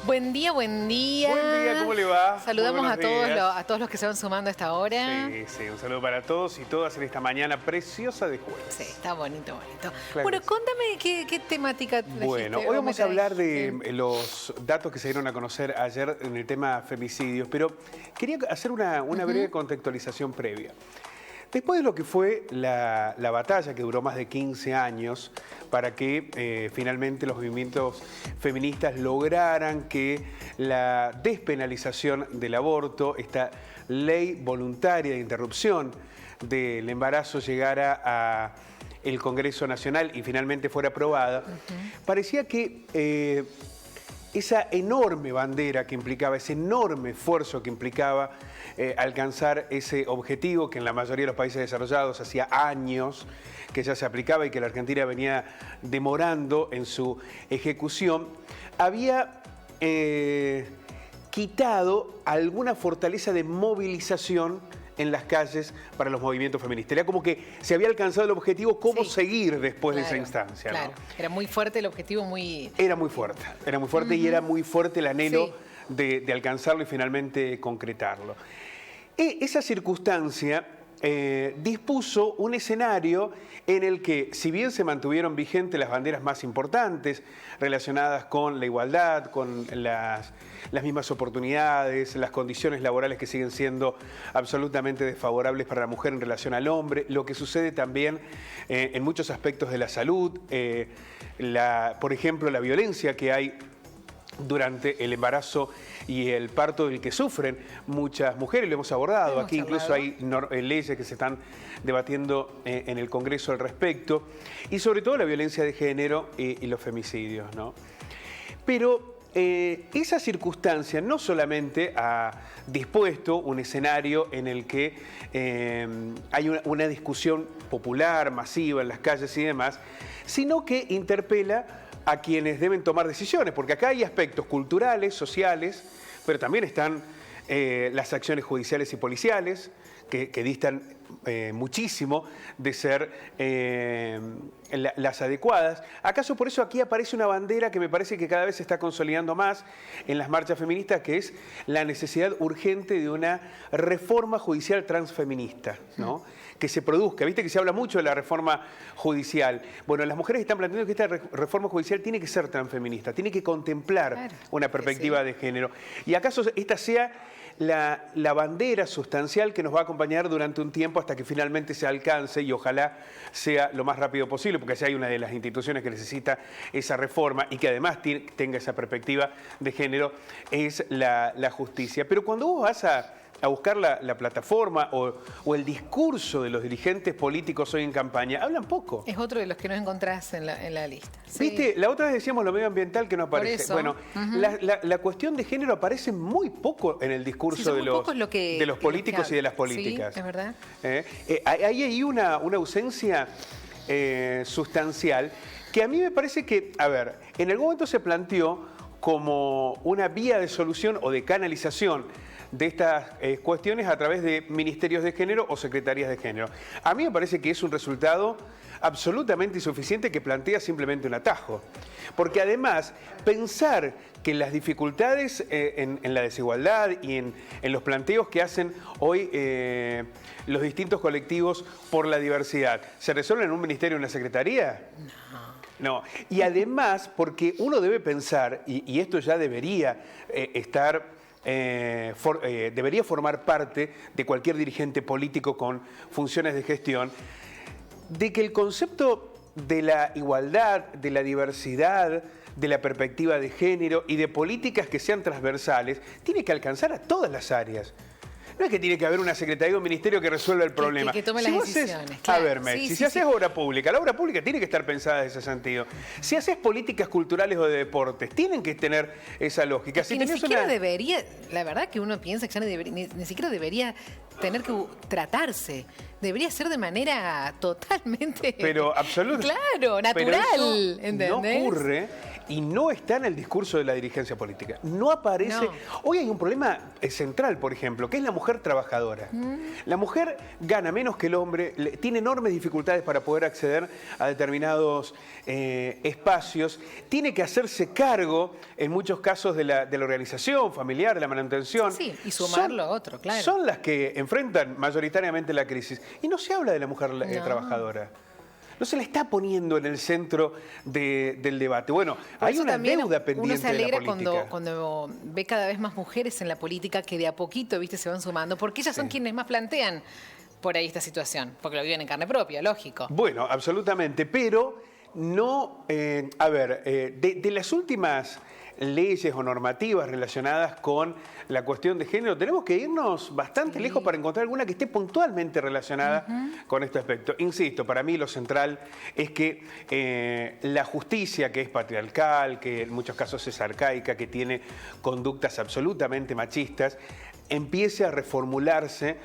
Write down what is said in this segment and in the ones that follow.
Buen día, buen día. Buen día, ¿cómo le va? Saludamos a todos los que se van sumando a esta hora. Sí, un saludo para todos y todas en esta mañana preciosa de jueves. Sí, está bonito. Claro. Bueno, contame qué temática trajiste. Bueno, hoy vamos a hablar de los datos que se dieron a conocer ayer en el tema femicidios, pero quería hacer una breve contextualización previa. Después de lo que fue la batalla que duró más de 15 años para que finalmente los movimientos feministas lograran que la despenalización del aborto, esta ley voluntaria de interrupción del embarazo llegara a el Congreso Nacional y finalmente fuera aprobada, parecía que esa enorme bandera que implicaba, ese enorme esfuerzo que implicaba alcanzar ese objetivo que en la mayoría de los países desarrollados hacía años que ya se aplicaba y que la Argentina venía demorando en su ejecución, había quitado alguna fortaleza de movilización en las calles para los movimientos feministas. Era como que se había alcanzado el objetivo, cómo seguir después de esa instancia. Claro, ¿no? Era muy fuerte el objetivo, Era muy fuerte y era muy fuerte el anhelo de alcanzarlo y finalmente concretarlo. Esa circunstancia dispuso un escenario en el que, si bien se mantuvieron vigentes las banderas más importantes relacionadas con la igualdad, con las mismas oportunidades, las condiciones laborales que siguen siendo absolutamente desfavorables para la mujer en relación al hombre, lo que sucede también en muchos aspectos de la salud, por ejemplo, la violencia que hay durante el embarazo y el parto del que sufren muchas mujeres, lo hemos abordado. Aquí incluso hay leyes que se están debatiendo en el Congreso al respecto, y sobre todo la violencia de género y los femicidios, ¿no? Pero esa circunstancia no solamente ha dispuesto un escenario en el que hay una discusión popular, masiva en las calles y demás, sino que interpela a quienes deben tomar decisiones, porque acá hay aspectos culturales, sociales, pero también están las acciones judiciales y policiales, que distan muchísimo de ser las adecuadas. ¿Acaso por eso aquí aparece una bandera que me parece que cada vez se está consolidando más en las marchas feministas, que es la necesidad urgente de una reforma judicial transfeminista, ¿no? Que se produzca? Viste que se habla mucho de la reforma judicial. Bueno, las mujeres están planteando que esta reforma judicial tiene que ser transfeminista, tiene que contemplar una perspectiva de género. ¿Y acaso esta sea la bandera sustancial que nos va a acompañar durante un tiempo hasta que finalmente se alcance, y ojalá sea lo más rápido posible, porque si hay una de las instituciones que necesita esa reforma y que además tenga esa perspectiva de género, es la justicia? Pero cuando vos vas a buscar la plataforma o el discurso de los dirigentes políticos hoy en campaña, hablan poco. Es otro de los que no encontrás en la lista. ¿Viste? La otra vez decíamos lo medioambiental que no aparece. Bueno, la cuestión de género aparece muy poco en el discurso de los políticos y de las políticas. Sí, es verdad. Hay una ausencia sustancial que a mí me parece que, a ver, en algún momento se planteó como una vía de solución o de canalización de estas cuestiones a través de ministerios de género o secretarías de género. A mí me parece que es un resultado absolutamente insuficiente que plantea simplemente un atajo. Porque además, pensar que las dificultades en la desigualdad y en los planteos que hacen hoy los distintos colectivos por la diversidad, ¿se resuelven en un ministerio o en una secretaría? No. Y además, porque uno debe pensar, y esto ya debería debería formar parte de cualquier dirigente político con funciones de gestión, de que el concepto de la igualdad, de la diversidad, de la perspectiva de género y de políticas que sean transversales, tiene que alcanzar a todas las áreas. No es que tiene que haber una secretaría o un ministerio que resuelva el problema. Que tome las decisiones. A ver, Mechi, si haces obra pública, la obra pública tiene que estar pensada en ese sentido. Si haces políticas culturales o de deportes, tienen que tener esa lógica. Si ni siquiera debería, la verdad que uno piensa que ya ni siquiera debería tener que tratarse. Debería ser de manera totalmente... Pero absolutamente. Claro, natural. Pero eso no ocurre. y no está en el discurso de la dirigencia política. No aparece. No. Hoy hay un problema central, por ejemplo, que es la mujer trabajadora. La mujer gana menos que el hombre, tiene enormes dificultades para poder acceder a determinados espacios, tiene que hacerse cargo, en muchos casos, de la organización familiar, de la manutención. Sí, y sumarlo a otro, claro. Son las que enfrentan mayoritariamente la crisis. Y no se habla de la mujer trabajadora. No se la está poniendo en el centro del debate. Bueno, hay una deuda pendiente. Uno se alegra de la política. cuando ve cada vez más mujeres en la política que de a poquito, viste, se van sumando, porque ellas son quienes más plantean por ahí esta situación, porque lo viven en carne propia, lógico. Bueno, absolutamente, pero no, de las últimas leyes o normativas relacionadas con la cuestión de género, tenemos que irnos bastante lejos para encontrar alguna que esté puntualmente relacionada con este aspecto. Insisto, para mí lo central es que la justicia, que es patriarcal, que en muchos casos es arcaica, que tiene conductas absolutamente machistas, empiece a reformularse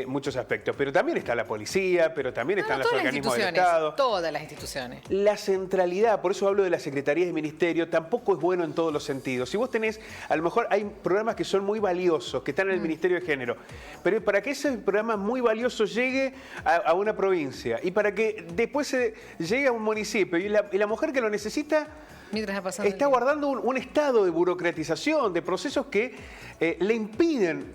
muchos aspectos. Pero también está la policía, pero también están los organismos del Estado. Todas las instituciones. La centralidad, por eso hablo de las secretarías de ministerio, tampoco es bueno en todos los sentidos. Si vos tenés, a lo mejor hay programas que son muy valiosos, que están en el Ministerio de Género, pero para que ese programa muy valioso llegue a una provincia y para que después llegue a un municipio y la mujer que lo necesita está guardando un estado de burocratización, de procesos que le impiden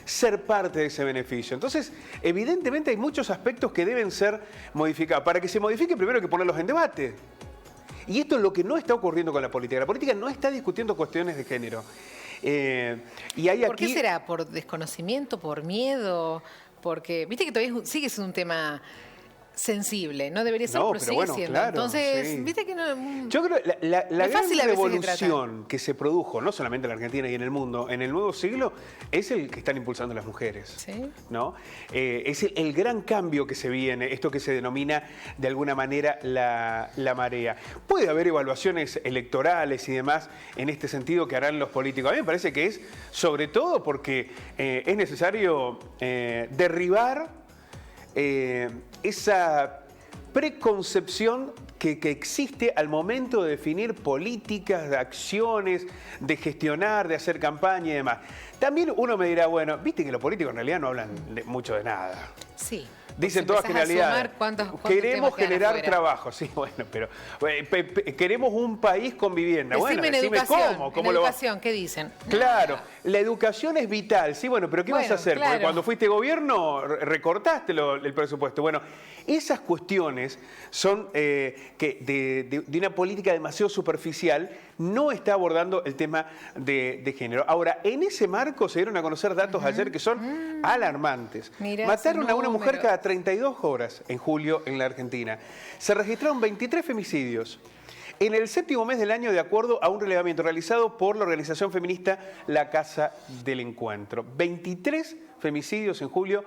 ser parte de ese beneficio. Entonces, evidentemente hay muchos aspectos que deben ser modificados. Para que se modifique, primero hay que ponerlos en debate. Y esto es lo que no está ocurriendo con la política. La política no está discutiendo cuestiones de género. ¿Por qué será? ¿Por desconocimiento? ¿Por miedo? Porque, viste que todavía sigue siendo un tema sensible, no debería ser, pero sigue siendo. Claro, entonces, viste que no. Yo creo que la gran revolución que se produjo, no solamente en la Argentina y en el mundo, en el nuevo siglo, es el que están impulsando las mujeres. ¿Sí? ¿No? Es el gran cambio que se viene, esto que se denomina de alguna manera la marea. Puede haber evaluaciones electorales y demás en este sentido que harán los políticos. A mí me parece que es sobre todo porque es necesario derribar esa preconcepción que existe al momento de definir políticas, de acciones, de gestionar, de hacer campaña y demás. También uno me dirá, bueno, viste que los políticos en realidad no hablan mucho de nada. Sí. Dicen todas generalidades. Queremos generar trabajo, sí, bueno, pero queremos un país con vivienda. Decime bueno, decime cómo. En educación, ¿qué dicen? Claro, la educación es vital, sí, bueno, pero ¿qué vas a hacer? Claro. Porque cuando fuiste gobierno recortaste el presupuesto. Bueno, esas cuestiones son que de una política demasiado superficial no está abordando el tema de género. Ahora, en ese marco se dieron a conocer datos ayer que son alarmantes. Mirá, mataron a una mujer cada 32 horas en julio en la Argentina. Se registraron 23 femicidios en el 7º mes del año, de acuerdo a un relevamiento realizado por la organización feminista La Casa del Encuentro. 23 femicidios en julio,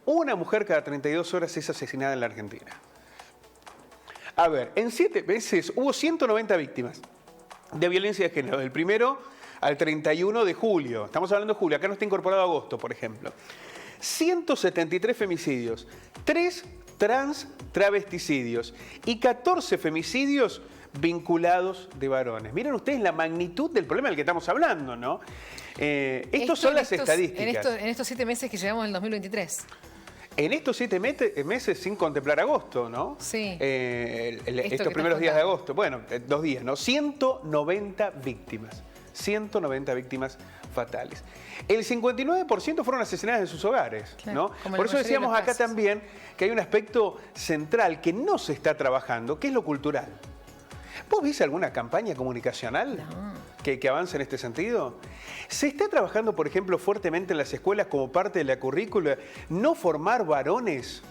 una mujer cada 32 horas es asesinada en la Argentina. A ver, en 7 meses hubo 190 víctimas de violencia de género, del 1 al 31 de julio. Estamos hablando de julio, acá no está incorporado agosto, por ejemplo. 173 femicidios, 3 travesticidios y 14 femicidios vinculados de varones. Miren ustedes la magnitud del problema del que estamos hablando, ¿no? Estos son las estadísticas. En estos 7 meses que llevamos del 2023. En estos 7 meses sin contemplar agosto, ¿no? Sí. Estos primeros días de agosto. Bueno, 2 días, ¿no? 190 víctimas. 190 víctimas fatales. El 59% fueron asesinadas en sus hogares, claro, ¿no? Por eso decíamos acá también que hay un aspecto central que no se está trabajando, que es lo cultural. ¿Vos viste alguna campaña comunicacional que avance en este sentido? ¿Se está trabajando, por ejemplo, fuertemente en las escuelas como parte de la currícula no formar varones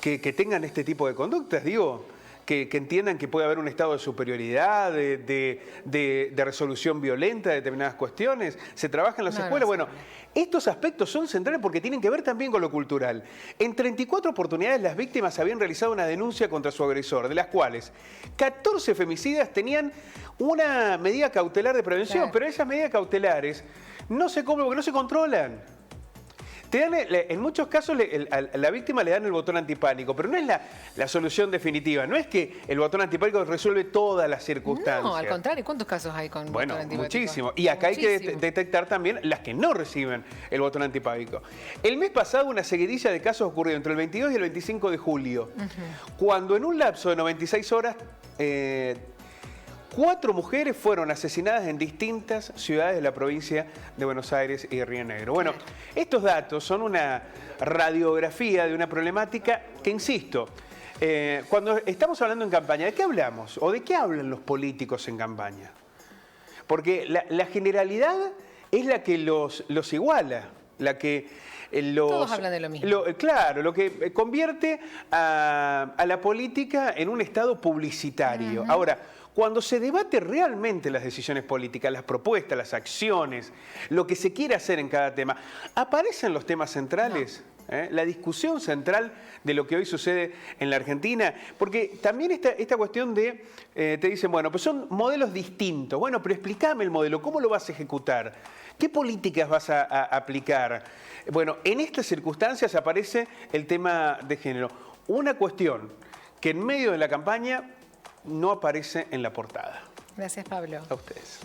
que tengan este tipo de conductas? Digo, que entiendan que puede haber un estado de superioridad, de resolución violenta de determinadas cuestiones. ¿Se trabaja en las escuelas? Bueno, estos aspectos son centrales porque tienen que ver también con lo cultural. En 34 oportunidades las víctimas habían realizado una denuncia contra su agresor, de las cuales 14 femicidas tenían una medida cautelar de prevención, pero esas medidas cautelares no se cumplen porque no se controlan. en muchos casos a la víctima le dan el botón antipánico, pero no es la solución definitiva. No es que el botón antipánico resuelve todas las circunstancias. No, al contrario. ¿Cuántos casos hay con botón antipático? Muchísimo. Y acá hay que detectar también las que no reciben el botón antipático. El mes pasado una seguidilla de casos ocurrió entre el 22 y el 25 de julio, cuando en un lapso de 96 horas... 4 mujeres fueron asesinadas en distintas ciudades de la provincia de Buenos Aires y Río Negro. Bueno, estos datos son una radiografía de una problemática que, insisto, cuando estamos hablando en campaña, ¿de qué hablamos? ¿O de qué hablan los políticos en campaña? Porque la generalidad es la que los iguala, la que... Todos hablan de lo mismo. Claro, lo que convierte a la política en un estado publicitario. Ahora, cuando se debate realmente las decisiones políticas, las propuestas, las acciones, lo que se quiere hacer en cada tema, ¿aparecen los temas centrales? No. La discusión central de lo que hoy sucede en la Argentina, porque también esta cuestión de, te dicen, bueno, pues son modelos distintos, bueno, pero explícame el modelo, ¿cómo lo vas a ejecutar? ¿Qué políticas vas a aplicar? Bueno, en estas circunstancias aparece el tema de género, una cuestión que en medio de la campaña no aparece en la portada. Gracias, Pablo. A ustedes.